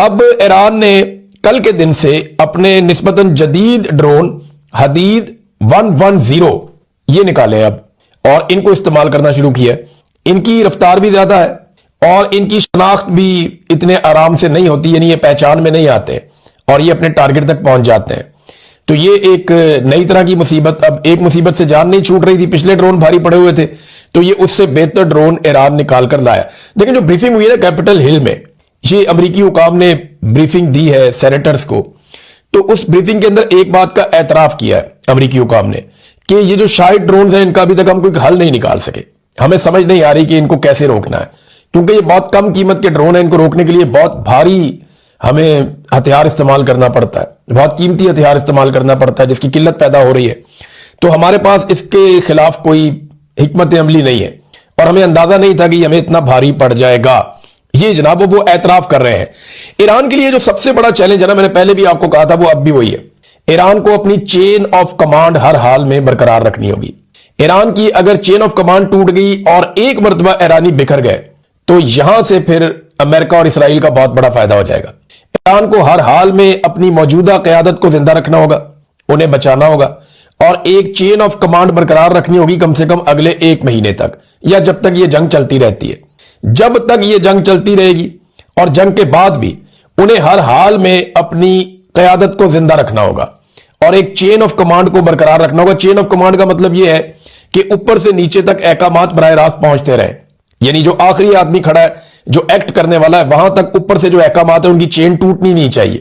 اب ایران نے کل کے دن سے اپنے نسبتاً جدید ڈرون حدید 110 یہ نکالے اب، اور ان کو استعمال کرنا شروع کیا ہے۔ ان کی رفتار بھی زیادہ ہے اور ان کی شناخت بھی اتنے آرام سے نہیں ہوتی، یعنی یہ پہچان میں نہیں آتے اور یہ اپنے ٹارگٹ تک پہنچ جاتے ہیں۔ تو یہ ایک نئی طرح کی مصیبت، اب ایک مصیبت سے جان نہیں چھوٹ رہی تھی، پچھلے ڈرون بھاری پڑے ہوئے تھے، تو یہ اس سے بہتر ڈرون ایران نکال کر لایا۔ لیکن جو بریفنگ ہوئی ہے نا کیپٹل ہل میں، یہ امریکی حکام نے بریفنگ دی ہے سینیٹرز کو، تو اس بریفنگ کے اندر ایک بات کا اعتراف کیا ہے امریکی حکام نے کہ یہ جو 60 ڈرونز ہیں ان کا ابھی تک ہم کوئی حل نہیں نکال سکے، ہمیں سمجھ نہیں آ رہی کہ ان کو کیسے روکنا ہے، کیونکہ یہ بہت کم قیمت کے ڈرون ہیں، ان کو روکنے کے لیے بہت بھاری ہمیں ہتھیار استعمال کرنا پڑتا ہے، بہت قیمتی ہتھیار استعمال کرنا پڑتا ہے جس کی قلت پیدا ہو رہی ہے۔ تو ہمارے پاس اس کے خلاف کوئی حکمت عملی نہیں ہے اور ہمیں اندازہ نہیں تھا کہ یہ ہمیں اتنا بھاری پڑ جائے گا۔ یہ جناب وہ اعتراف کر رہے ہیں۔ ایران کے لیے جو سب سے بڑا چیلنج ہے نا، میں نے پہلے بھی آپ کو کہا تھا، وہ اب بھی وہی ہے، ایران کو اپنی چین آف کمانڈ ہر حال میں برقرار رکھنی ہوگی۔ ایران کی اگر چین آف کمانڈ ٹوٹ گئی اور ایک مرتبہ ایرانی بکھر گئے تو یہاں سے پھر امریکہ اور اسرائیل کا بہت بڑا فائدہ ہو جائے گا۔ ایران کو ہر حال میں اپنی موجودہ قیادت کو زندہ رکھنا ہوگا، انہیں بچانا ہوگا اور ایک چین آف کمانڈ برقرار رکھنی ہوگی کم سے کم اگلے 1 مہینے تک، یا جب تک یہ جنگ چلتی رہتی ہے۔ جب تک یہ جنگ چلتی رہے گی اور جنگ کے بعد بھی انہیں ہر حال میں اپنی قیادت کو زندہ رکھنا ہوگا اور ایک چین آف کمانڈ کو برقرار رکھنا ہوگا۔ چین آف کمانڈ کا مطلب یہ ہے کہ اوپر سے نیچے تک احکامات براہ راست پہنچتے رہیں، یعنی جو آخری آدمی کھڑا ہے، جو ایکٹ کرنے والا ہے، وہاں تک اوپر سے جو احکامات ہیں ان کی چین ٹوٹنی نہیں چاہیے،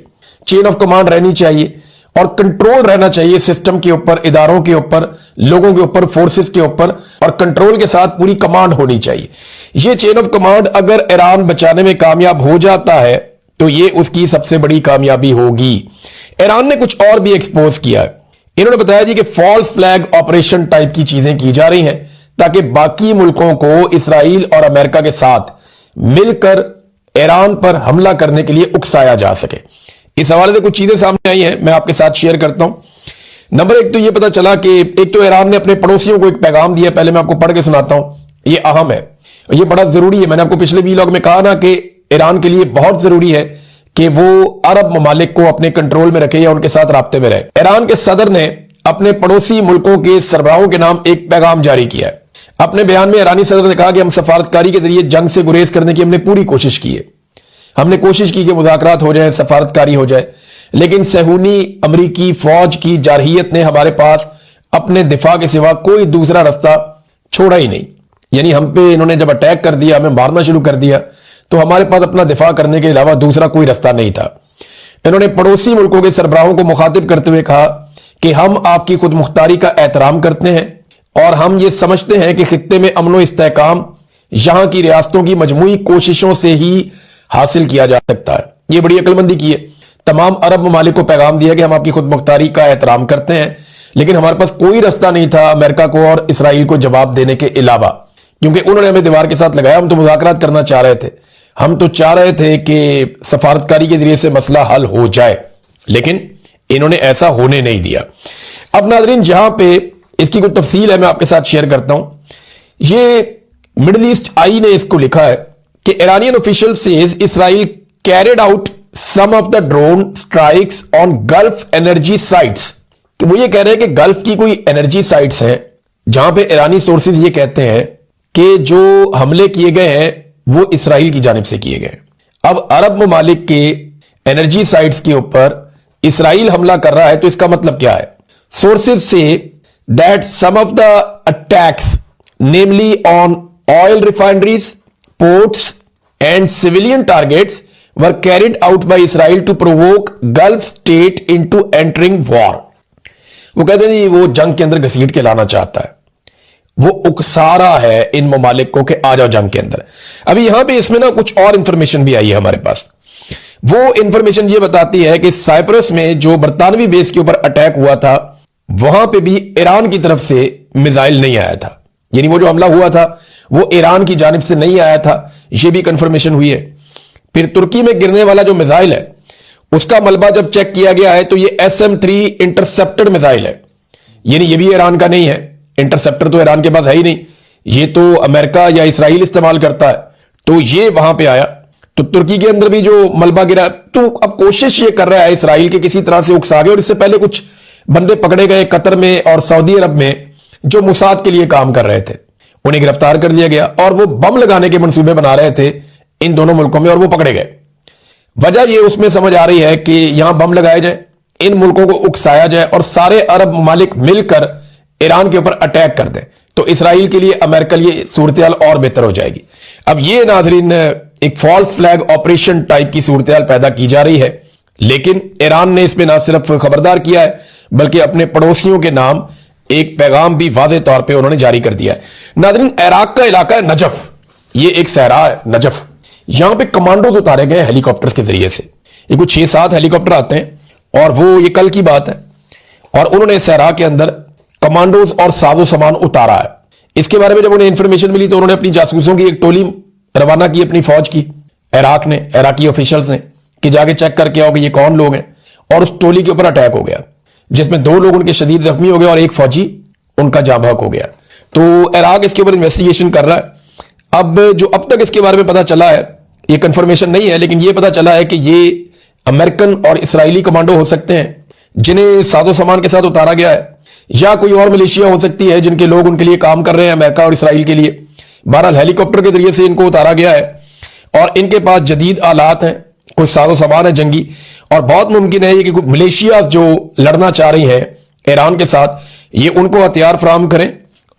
چین آف کمانڈ رہنی چاہیے اور کنٹرول رہنا چاہیے سسٹم کے اوپر، اداروں کے اوپر، لوگوں کے اوپر، فورسز کے اوپر، اور کنٹرول کے ساتھ پوری کمانڈ ہونی چاہیے۔ یہ چین آف کمانڈ اگر ایران بچانے میں کامیاب ہو جاتا ہے تو یہ اس کی سب سے بڑی کامیابی ہوگی۔ ایران نے کچھ اور بھی ایکسپوز کیا ہے، انہوں نے بتایا جی کہ فالس فلیگ آپریشن ٹائپ کی چیزیں کی جا رہی ہیں تاکہ باقی ملکوں کو اسرائیل اور امریکہ کے ساتھ مل کر ایران پر حملہ کرنے کے لیے اکسایا جا سکے۔ اس حوالے سے کچھ چیزیں سامنے آئی ہیں، میں آپ کے ساتھ شیئر کرتا ہوں۔ نمبر 1 تو یہ پتا چلا کہ ایک تو ایران نے اپنے پڑوسیوں کو ایک پیغام دیا، پہلے میں آپ کو پڑھ کے سناتا ہوں، یہ اہم ہے، یہ بڑا ضروری ہے۔ میں نے آپ کو پچھلے ویلاگ میں کہا نا کہ ایران کے لیے بہت ضروری ہے کہ وہ عرب ممالک کو اپنے کنٹرول میں رکھے یا ان کے ساتھ رابطے میں رہے۔ ایران کے صدر نے اپنے پڑوسی ملکوں کے سربراہوں کے نام ایک پیغام جاری کیا ہے۔ اپنے بیان میں ایرانی صدر نے کہا کہ ہم سفارتکاری کے ذریعے جنگ سے گریز کرنے کی ہم نے پوری کوشش کی ہے، ہم نے کوشش کی کہ مذاکرات ہو جائیں، سفارتکاری ہو جائے، لیکن صہیونی امریکی فوج کی جارحیت نے ہمارے پاس اپنے دفاع کے سوا کوئی دوسرا رستہ چھوڑا ہی نہیں، یعنی ہم پہ انہوں نے جب اٹیک کر دیا، ہمیں مارنا شروع کر دیا، تو ہمارے پاس اپنا دفاع کرنے کے علاوہ دوسرا کوئی رستہ نہیں تھا۔ انہوں نے پڑوسی ملکوں کے سربراہوں کو مخاطب کرتے ہوئے کہا کہ ہم آپ کی خود مختاری کا احترام کرتے ہیں اور ہم یہ سمجھتے ہیں کہ خطے میں امن و استحکام یہاں کی ریاستوں کی مجموعی کوششوں سے ہی حاصل کیا جا سکتا ہے۔ یہ بڑی عقل مندی کی ہے، تمام عرب ممالک کو پیغام دیا کہ ہم آپ کی خود مختاری کا احترام کرتے ہیں، لیکن ہمارے پاس کوئی رستہ نہیں تھا امریکہ کو اور اسرائیل کو جواب دینے کے علاوہ، کیونکہ انہوں نے ہمیں دیوار کے ساتھ لگایا۔ ہم تو مذاکرات کرنا چاہ رہے تھے، ہم تو چاہ رہے تھے کہ سفارتکاری کے ذریعے سے مسئلہ حل ہو جائے، لیکن انہوں نے ایسا ہونے نہیں دیا۔ اب ناظرین، جہاں پہ اس کی کوئی تفصیل ہے میں آپ کے ساتھ شیئر کرتا ہوں۔ یہ مڈل ایسٹ آئی نے اس کو لکھا ہے کہ Iranian official says Israel carried out some of the drone strikes on Gulf energy sites، کہ وہ یہ کہہ رہے ہیں کہ گلف کی کوئی انرجی سائٹس ہیں جہاں پہ ایرانی سورسز یہ کہتے ہیں کہ جو حملے کیے گئے ہیں وہ اسرائیل کی جانب سے کیے گئے۔ اب عرب ممالک کے انرجی سائٹس کے اوپر اسرائیل حملہ کر رہا ہے تو اس کا مطلب کیا ہے؟ سورسز سے that some of the attacks, namely on oil refineries, ports and civilian targets, were carried out by Israel to provoke Gulf state into entering war۔ وہ کہتے ہیں وہ جنگ کے اندر گھسیٹ کے لانا چاہتا ہے، وہ اکسا رہا ہے ان ممالک کو کہ آ جاؤ جنگ کے اندر۔ ابھی یہاں پہ اس میں نا کچھ اور انفارمیشن بھی آئی ہے ہمارے پاس۔ وہ انفارمیشن یہ بتاتی ہے کہ سائپرس میں جو برطانوی بیس کے اوپر اٹیک ہوا تھا وہاں پہ بھی ایران کی طرف سے میزائل نہیں آیا تھا، یعنی وہ جو حملہ ہوا تھا وہ ایران کی جانب سے نہیں آیا تھا، یہ بھی کنفرمیشن ہوئی ہے۔ پھر ترکی میں گرنے والا جو میزائل ہے اس کا ملبہ جب چیک کیا گیا ہے تو یہ SM-3 انٹرسپٹر میزائل ہے، یعنی یہ بھی ایران کا نہیں ہے، انٹرسپٹر تو ایران کے پاس ہے ہی نہیں، یہ تو امریکہ یا اسرائیل استعمال کرتا ہے، تو یہ وہاں پہ آیا۔ तो तुर्की के अंदर भी जो मलबा गिरा, तो अब कोशिश ये कर रहा है इसराइल के किसी तरह से उकसा गए, और इससे पहले कुछ बंदे पकड़े गए कतर में और सऊदी अरब में जो मुसाद के लिए काम कर रहे थे, उन्हें गिरफ्तार कर लिया गया और वो बम लगाने के मंसूबे बना रहे थे इन दोनों मुल्कों में, और वो पकड़े गए। वजह ये उसमें समझ आ रही है कि यहां बम लगाए जाए, इन मुल्कों को उकसाया जाए और सारे अरब ममालिक मिलकर ईरान के ऊपर अटैक कर दें, तो इसराइल के लिए, अमेरिका के लिए सूरत-ए-हाल और बेहतर हो जाएगी। अब ये नाजरीन एक फॉल्स फ्लैग ऑपरेशन टाइप की सूरत-ए-हाल पैदा की जा रही है, लेकिन ईरान ने इसमें ना सिर्फ खबरदार किया है बल्कि अपने पड़ोसियों के नाम एक पैगाम भी वादे तौर पे उन्होंने जारी कर दिया है। नाज़रीन, इराक का इलाका है नजफ, ये एक सहरा है नजफ, यहां पे कमांडोज उतारे गए हेलीकॉप्टर के जरिए से। ये कुछ 6-7 हेलीकॉप्टर आते हैं और वो, ये कल की बात है, और उन्होंने सहरा के अंदर कमांडोज और साजो सामान उतारा है। इसके बारे में जब उन्हें इंफॉर्मेशन मिली तो उन्होंने अपनी जासूसों की एक टोली रवाना की, अपनी फौज की, इराक ने, इराकी ऑफिशियल्स ने, कि जाके चेक करके आओ कि ये कौन लोग हैं, और उस टोली के ऊपर अटैक हो गया जिसमें 2 लोग उनके शदीद जख्मी हो गए और एक फौजी उनका जाँ बहक हो गया। तो इराक इसके ऊपर इन्वेस्टिगेशन कर रहा है। अब जो अब तक इसके बारे में पता चला है, ये कंफर्मेशन नहीं है, लेकिन ये पता चला है कि ये अमेरिकन और इसराइली कमांडो हो सकते हैं जिन्हें साजो सामान के साथ उतारा गया है, या कोई और मलेशिया हो सकती है जिनके लोग उनके लिए काम कर रहे हैं, अमेरिका और इसराइल के लिए। बहरहाल हेलीकॉप्टर के जरिए से इनको उतारा गया है और इनके पास जदीद आलात हैं, कुछ साजो सामान है जंगी, और बहुत मुमकिन है कि मलेशिया जो लड़ना चाह रही है ईरान के साथ, ये उनको हथियार फराहम करें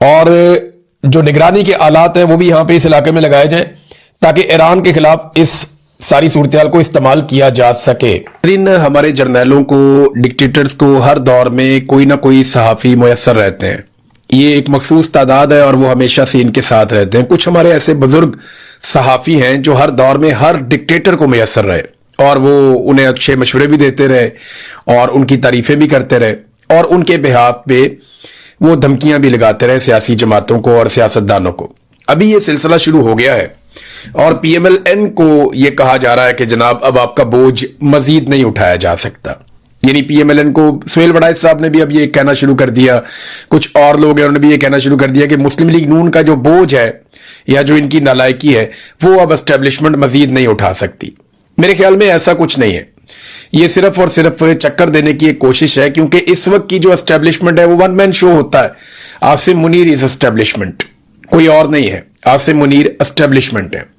और जो निगरानी के आलात हैं वो भी यहां पे इस इलाके में लगाए जाएं ताकि ईरान के खिलाफ इस सारी सूरत-ए-हाल को इस्तेमाल किया जा सके। हमारे जर्नैलों को, डिक्टेटर्स को हर दौर में कोई ना कोई सहाफ़ी मुयस्सर रहते हैं, ये एक मखसूस तादाद है और वो हमेशा से इनके साथ रहते हैं। कुछ हमारे ऐसे बुजुर्ग सहाफ़ी हैं जो हर दौर में हर डिक्टेटर को मुयस्सर रहे और वो उन्हें अच्छे मशवरे भी देते रहे और उनकी तारीफें भी करते रहे और उनके बिहाफ पे वो धमकियां भी लगाते रहे सियासी जमातों को और सियासतदानों को। अभी ये सिलसिला शुरू हो गया है और PMLN को ये कहा जा रहा है कि जनाब अब आपका बोझ मजीद नहीं उठाया जा सकता। यानी PMLN को सुहेल वड़ाइच साहब ने भी अब ये कहना शुरू कर दिया, कुछ और लोग हैं उन्होंने भी ये कहना शुरू कर दिया कि मुस्लिम लीग नून का जो बोझ है या जो इनकी नालायकी है वो अब एस्टेब्लिशमेंट मजीद नहीं उठा सकती। मेरे ख्याल में ऐसा कुछ नहीं है, ये सिर्फ और सिर्फ चक्कर देने की एक कोशिश है, क्योंकि इस वक्त की जो एस्टेब्लिशमेंट है वो वन मैन शो होता है। आसिम मुनीर इज एस्टेब्लिशमेंट, कोई और नहीं है, आसिम मुनीर एस्टेब्लिशमेंट है।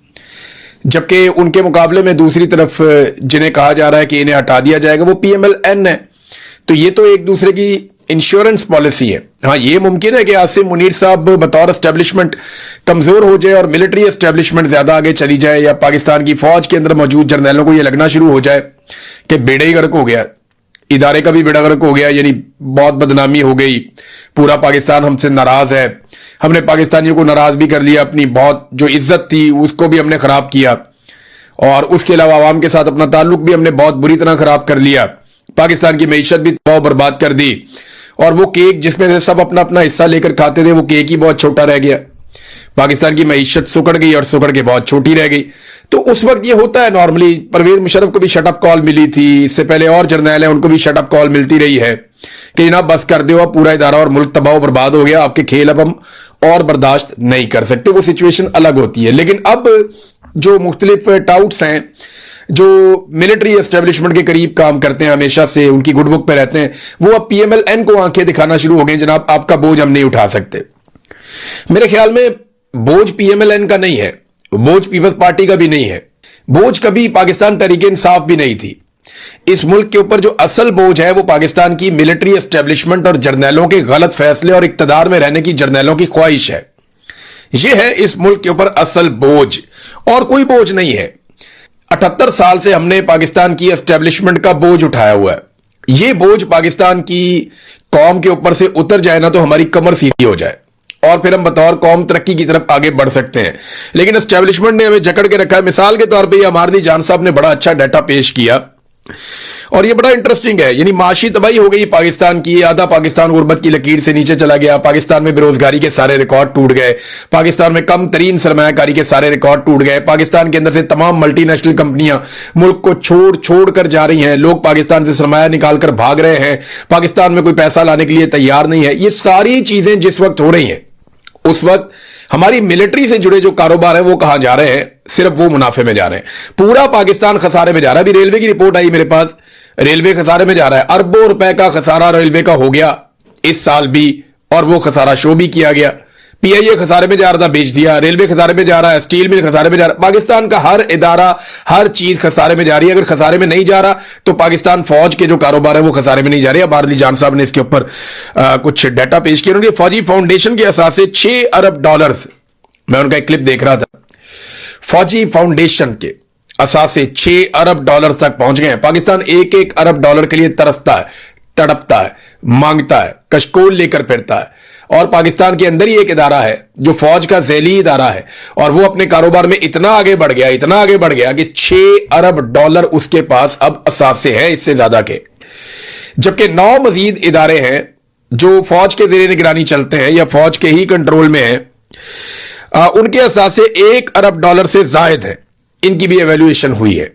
जबकि उनके मुकाबले में दूसरी तरफ जिन्हें कहा जा रहा है कि इन्हें हटा दिया जाएगा वो PMLN है। तो ये तो एक दूसरे की इंश्योरेंस पॉलिसी है। हाँ, ये मुमकिन है कि आसिम मुनीर साहब बतौर एस्टेब्लिशमेंट कमजोर हो जाए और मिलिट्री एस्टेब्लिशमेंट ज्यादा आगे चली जाए, या पाकिस्तान की फौज के अंदर मौजूद जर्नैलों को यह लगना शुरू हो जाए कि बेड़ा ही गर्क हो गया, इदारे का भी बेड़ा गर्क हो गया, यानी बहुत बदनामी हो गई, पूरा पाकिस्तान हमसे नाराज है, हमने पाकिस्तानियों को नाराज भी कर लिया, अपनी बहुत जो इज्जत थी उसको भी हमने खराब किया और उसके अलावा आवाम के साथ अपना ताल्लुक भी हमने बहुत बुरी तरह खराब कर लिया, पाकिस्तान की मईशत भी तबाह बर्बाद कर दी और वो केक जिसमें से सब अपना अपना हिस्सा लेकर खाते थे वो केक ही बहुत छोटा रह गया, पाकिस्तान की मईशत सुकड़ गई और सुकड़ के बहुत छोटी रह गई। तो उस वक्त ये होता है नॉर्मली। परवेज मुशर्रफ को भी शटअप कॉल मिली थी, इससे पहले और जर्नैल हैं उनको भी शटअप कॉल मिलती रही है कि जनाब बस कर दो, अब पूरा इदारा और मुल्क तबाह बर्बाद हो गया, आपके खेल अब हम और बर्दाश्त नहीं कर सकते। वो सिचुएशन अलग होती है। लेकिन अब जो मुख्तलिफ टाउट्स हैं जो मिलिट्री एस्टेब्लिशमेंट के करीब काम करते हैं, हमेशा से उनकी गुडबुक पे रहते हैं, वो अब PMLN को आंखें दिखाना शुरू हो गए, जनाब आपका बोझ हम नहीं उठा सकते। मेरे ख्याल में बोझ PMLN का नहीं है, बोझ पीपल्स पार्टी का भी नहीं है, बोझ कभी पाकिस्तान तहरीक इंसाफ भी नहीं थी। इस मुल्क के ऊपर जो असल बोझ है वो पाकिस्तान की मिलिट्री एस्टेब्लिशमेंट और जर्नैलों के गलत फैसले और इक्तदार में रहने की जर्नैलों की ख्वाहिश है। यह है इस मुल्क के ऊपर असल बोझ, और कोई बोझ नहीं है। 78 साल से हमने पाकिस्तान की एस्टेब्लिशमेंट का बोझ उठाया हुआ है। यह बोझ पाकिस्तान की कौम के ऊपर से उतर जाए ना तो हमारी कमर सीधी हो जाए और फिर हम बतौर कौम तरक्की की तरफ आगे बढ़ सकते हैं। लेकिन एस्टेब्लिशमेंट ने हमें जकड़ के रखा है। मिसाल के तौर पे ये अमारदी जान साहब ने बड़ा अच्छा डाटा पेश किया और ये बड़ा इंटरेस्टिंग है। यानी माशी तबाही हो गई पाकिस्तान की, आधा पाकिस्तान गुर्बत की लकीर से नीचे चला गया, पाकिस्तान में बेरोजगारी के सारे रिकॉर्ड टूट गए, पाकिस्तान में कम तरीन सरमायाकारी के सारे रिकॉर्ड टूट गए, पाकिस्तान के अंदर से तमाम मल्टीनेशनल कंपनियां मुल्क को छोड़ कर जा रही हैं, लोग पाकिस्तान से सरमाया निकाल कर भाग रहे हैं, पाकिस्तान में कोई पैसा लाने के लिए तैयार नहीं है। ये सारी चीजें जिस वक्त हो रही हैं उस वक्त हमारी मिलिट्री से जुड़े जो कारोबार है वो कहां जा रहे हैं? सिर्फ वो मुनाफे में जा रहे हैं। पूरा पाकिस्तान खसारे में जा रहा है। अभी रेलवे की रिपोर्ट आई मेरे पास, रेलवे खसारे में जा रहा है। अरबों रुपए का खसारा रेलवे का हो गया इस साल भी, और वो खसारा शो भी किया गया। पीआईए खसारे में जा रहा था, बेच दिया। रेलवे खसारे में जा रहा है, स्टील मिल खसारे में जा रहा है। पाकिस्तान का हर इदारा, हर चीज खसारे में जा रही है। अगर खसारे में नहीं जा रहा तो पाकिस्तान फौज के जो कारोबार है वो खसारे में नहीं जा रहे। अब आरली जान साहब ने इसके ऊपर कुछ डाटा पेश किया। उन्होंने फौजी फाउंडेशन के असास से $6 अरब, मैं उनका एक क्लिप देख रहा था, फौजी फाउंडेशन के असास से $6 अरब तक पहुंच गए हैं। पाकिस्तान $1 अरब के लिए तरसता है, तड़पता है, मांगता है, कशकोल लेकर फिरता है। और पाकिस्तान के अंदर ही एक इदारा है जो फौज का झैली इदारा है, और वो अपने कारोबार में इतना आगे बढ़ गया, इतना आगे बढ़ गया कि $6 अरब उसके पास अब असासे हैं, इससे ज्यादा के। जबकि 9 मजीद इदारे हैं जो फौज के जेर निगरानी चलते हैं या फौज के ही कंट्रोल में हैं, उनके असासे $1 अरब से जायद है। इनकी भी एवेल्युएशन हुई है।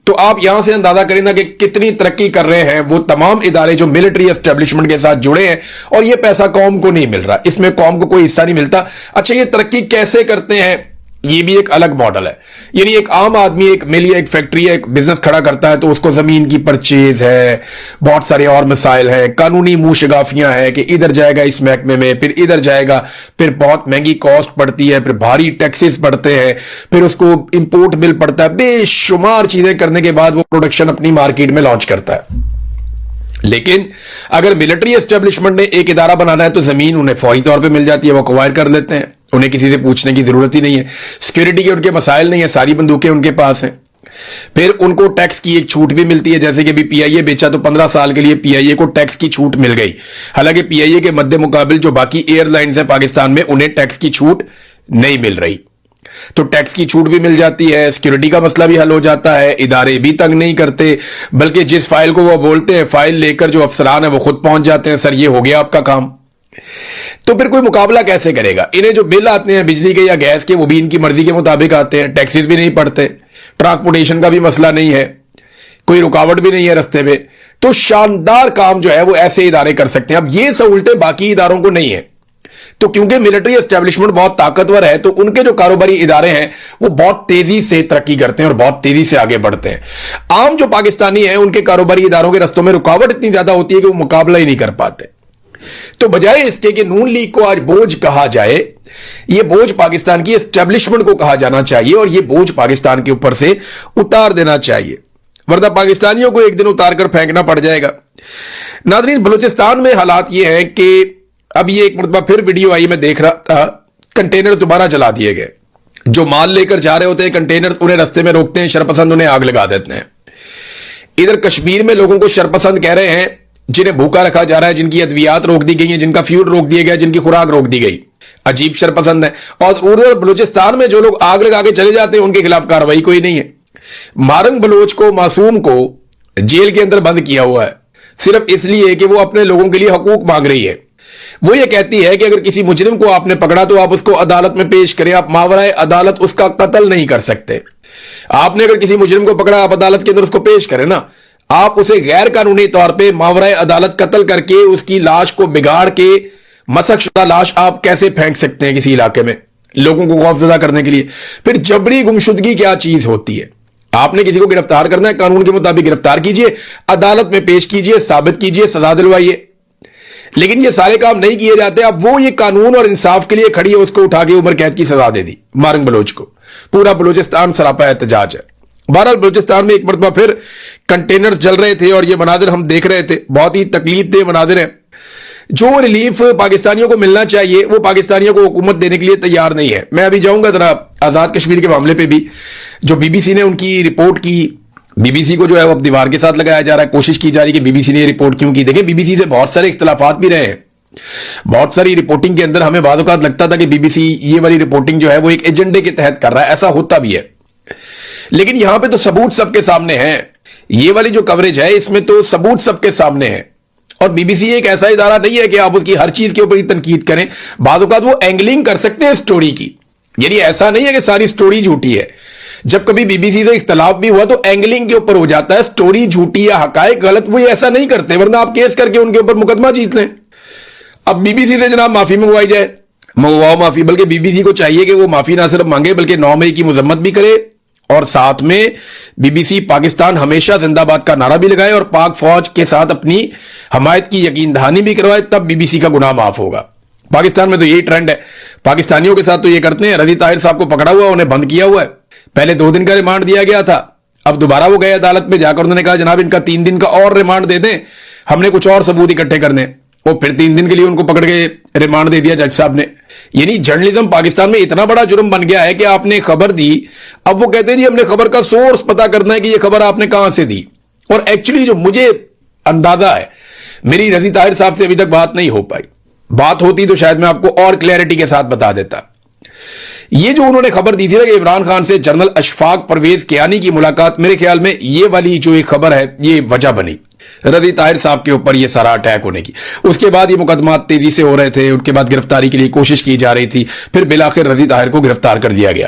तो आप यहां से अंदाजा करें ना कि कितनी तरक्की कर रहे हैं वो तमाम इदारे जो मिलिट्री एस्टेब्लिशमेंट के साथ जुड़े हैं, और ये पैसा कौम को नहीं मिल रहा, इसमें कौम को कोई हिस्सा नहीं मिलता। अच्छा, ये तरक्की कैसे करते हैं, ये भी एक अलग मॉडल है। यानी एक आम आदमी एक मिल या एक फैक्ट्री या एक बिजनेस खड़ा करता है तो उसको जमीन की परचेज है, बहुत सारे और मसाइल हैं, कानूनी मुंह शिगाफियां हैं कि इधर जाएगा इस महकमे में, फिर इधर जाएगा, फिर बहुत महंगी कॉस्ट पड़ती है, फिर भारी टैक्सेस पड़ते हैं, फिर उसको इंपोर्ट बिल पड़ता है। बेशुमार चीजें करने के बाद वो प्रोडक्शन अपनी मार्केट में लॉन्च करता है। लेकिन अगर मिलिट्री एस्टेब्लिशमेंट ने एक इदारा बनाना है तो जमीन उन्हें फौरी तौर पे मिल जाती है, वो एक्वायर कर लेते हैं, उन्हें किसी से पूछने की जरूरत ही नहीं है। सिक्योरिटी के उनके मसाइल नहीं है, सारी बंदूकें उनके पास हैं। फिर उनको टैक्स की एक छूट भी मिलती है, जैसे कि अभी पीआईए बेचा तो 15 साल के लिए पीआईए को टैक्स की छूट मिल गई। हालांकि पीआईए के मध्य मुकाबिल जो बाकी एयरलाइंस हैं पाकिस्तान में, उन्हें टैक्स की छूट नहीं मिल रही। तो टैक्स की छूट भी मिल जाती है, सिक्योरिटी का मसला भी हल हो जाता है, इदारे भी तंग नहीं करते, बल्कि जिस फाइल को वो बोलते हैं फाइल लेकर जो अफसरान है वो खुद पहुंच जाते हैं, सर ये हो गया आपका काम। तो फिर कोई मुकाबला कैसे करेगा? इन्हें जो बिल आते हैं बिजली के या गैस के, वो भी इनकी मर्जी के मुताबिक आते हैं, टैक्सेस भी नहीं पड़ते, ट्रांसपोर्टेशन का भी मसला नहीं है, कोई रुकावट भी नहीं है रस्ते में। तो शानदार काम जो है वो ऐसे इदारे कर सकते हैं। अब ये सहूलतें बाकी इदारों को नहीं है, तो क्योंकि मिलिट्री एस्टेब्लिशमेंट बहुत ताकतवर है तो उनके जो कारोबारी इदारे हैं वो बहुत तेजी से तरक्की करते हैं और बहुत तेजी से आगे बढ़ते हैं। आम जो पाकिस्तानी हैं उनके कारोबारी इदारों के रस्तों में रुकावट इतनी ज्यादा होती है कि वो मुकाबला ही नहीं कर पाते। तो बजाय इसके कि नून लीग को आज बोझ कहा जाए, यह बोझ पाकिस्तान की एस्टेब्लिशमेंट को कहा जाना चाहिए और यह बोझ पाकिस्तान के ऊपर से उतार देना चाहिए, वरना पाकिस्तानियों को एक दिन उतार कर फेंकना पड़ जाएगा। नाज़रीन, बलूचिस्तान में हालात यह हैं कि अब ये एक मरतबा फिर वीडियो आई, मैं देख रहा था, कंटेनर दोबारा चला दिए गए। जो माल लेकर जा रहे होते हैं कंटेनर, उन्हें रास्ते में रोकते हैं, शरपसंद उन्हें आग लगा देते हैं। इधर कश्मीर में लोगों को शरपसंद कह रहे हैं जिन्हें भूखा रखा जा रहा है, जिनकी अद्वियात रोक दी गई हैं, जिनका फ्यूल रोक दिया गया, जिनकी खुराक रोक दी गई। अजीब शरपसंद है। और रूरल बलूचिस्तान में जो लोग आग लगा के चले जाते हैं उनके खिलाफ कार्रवाई कोई नहीं है। मारंग बलोच को, मासूम को जेल के अंदर बंद किया हुआ है सिर्फ इसलिए कि वो अपने लोगों के लिए हकूक मांग रही है। वो ये कहती है कि अगर किसी मुजरिम को आपने पकड़ा तो आप उसको अदालत में पेश करें, आप मावराए अदालत उसका कत्ल नहीं कर सकते। आपने अगर किसी मुजरिम को पकड़ा, आप अदालत के अंदर उसको पेश करें ना, आप उसे गैर कानूनी तौर पे मावराए अदालत कत्ल करके उसकी लाश को बिगाड़ के, मसकशुदा लाश आप कैसे फेंक सकते हैं किसी इलाके में लोगों को खौफजदा करने के लिए? फिर जबरी गुमशुदगी क्या चीज होती है? आपने किसी को गिरफ्तार करना है, कानून के मुताबिक गिरफ्तार कीजिए, अदालत में पेश कीजिए, साबित कीजिए, सजा दिलवाइए। लेकिन ये सारे काम नहीं किए जाते। अब वो ये कानून और इंसाफ के लिए खड़ी है, उसको उठा के उम्र कैद की सजा दे दी मारंग बलोच को। पूरा बलूचिस्तान सरापा एहतजाज है। बहरहाल बलूचिस्तान में एक मरतबा फिर कंटेनर चल रहे थे और ये मनाजिर हम देख रहे थे, बहुत ही तकलीफ दे मनाजिर हैं। जो रिलीफ पाकिस्तानियों को मिलना चाहिए वो पाकिस्तानियों को हुकूमत देने के लिए तैयार नहीं है। मैं अभी जाऊंगा जरा आजाद कश्मीर के मामले पे भी, जो बीबीसी ने उनकी रिपोर्ट की, बीबीसी को जो है वो अब दीवार के साथ लगाया जा रहा है, कोशिश की जा रही है कि बीबीसी ने रिपोर्ट क्यों की। देखिए, बीबीसी से बहुत सारे इख्तलाफात भी रहे हैं, बहुत सारी रिपोर्टिंग के अंदर हमें बाद औक़ात लगता था कि बीबीसी ये वाली रिपोर्टिंग जो है वो एक एजेंडे के तहत कर रहा है, ऐसा होता भी है। लेकिन यहां पे तो सबूत सबके सामने है। ये वाली जो कवरेज है इसमें तो सबूत सबके सामने है। और बीबीसी एक ऐसा इदारा नहीं है कि आप उसकी हर चीज के ऊपर ही तनकीद करें। बाद औक़ात वो एंगलिंग कर सकते हैं स्टोरी की, यानी ऐसा नहीं है कि सारी स्टोरी झूठी है। जब कभी बीबीसी से इख्तलाफ भी हुआ तो एंगलिंग के ऊपर हो जाता है, स्टोरी झूठी या हकायक गलत, वो ऐसा नहीं करते, वरना आप केस करके उनके ऊपर मुकदमा जीत लें। अब बीबीसी से जनाब माफी मंगवाई जाए, मंगवाओ माफी, बल्कि बीबीसी को चाहिए कि वो माफी ना सिर्फ मांगे बल्कि 9 मई की मजम्मत भी करे और साथ में बीबीसी पाकिस्तान हमेशा जिंदाबाद का नारा भी लगाए और पाक फौज के साथ अपनी हमायत की यकीन दहानी भी करवाए, तब बीबीसी का गुनाह माफ होगा। पाकिस्तान में तो यही ट्रेंड है, पाकिस्तानियों के साथ तो ये करते हैं। रजी ताहिर साहब को पकड़ा हुआ, उन्हें बंद किया हुआ है। पहले 2 दिन का रिमांड दिया गया था, अब दोबारा वो गए अदालत में जाकर, उन्होंने कहा जनाब इनका 3 दिन का और रिमांड दे दें, हमने कुछ और सबूत इकट्ठे करने। वो फिर 3 दिन के लिए उनको पकड़ के रिमांड दे दिया जज साहब ने। यानी जर्नलिज्म पाकिस्तान में इतना बड़ा जुर्म बन गया है कि आपने खबर दी, अब वो कहते हैं जी हमने खबर का सोर्स पता करना है कि ये खबर आपने कहां से दी। और एक्चुअली जो मुझे अंदाजा है, मेरी रजी ताहिर साहब से अभी तक बात नहीं हो पाई, बात होती तो शायद मैं आपको और क्लैरिटी के साथ बता देता। ये जो उन्होंने खबर दी थी ना कि इमरान खान से जनरल अशफाक परवेज कियानी की मुलाकात, मेरे ख्याल में ये वाली जो एक खबर है ये वजह बनी रजी ताहिर साहब के ऊपर ये सारा अटैक होने की। उसके बाद ये मुकदमात तेजी से हो रहे थे, उनके बाद गिरफ्तारी के लिए कोशिश की जा रही थी, फिर बिलाखिर रजी ताहिर को गिरफ्तार कर दिया गया।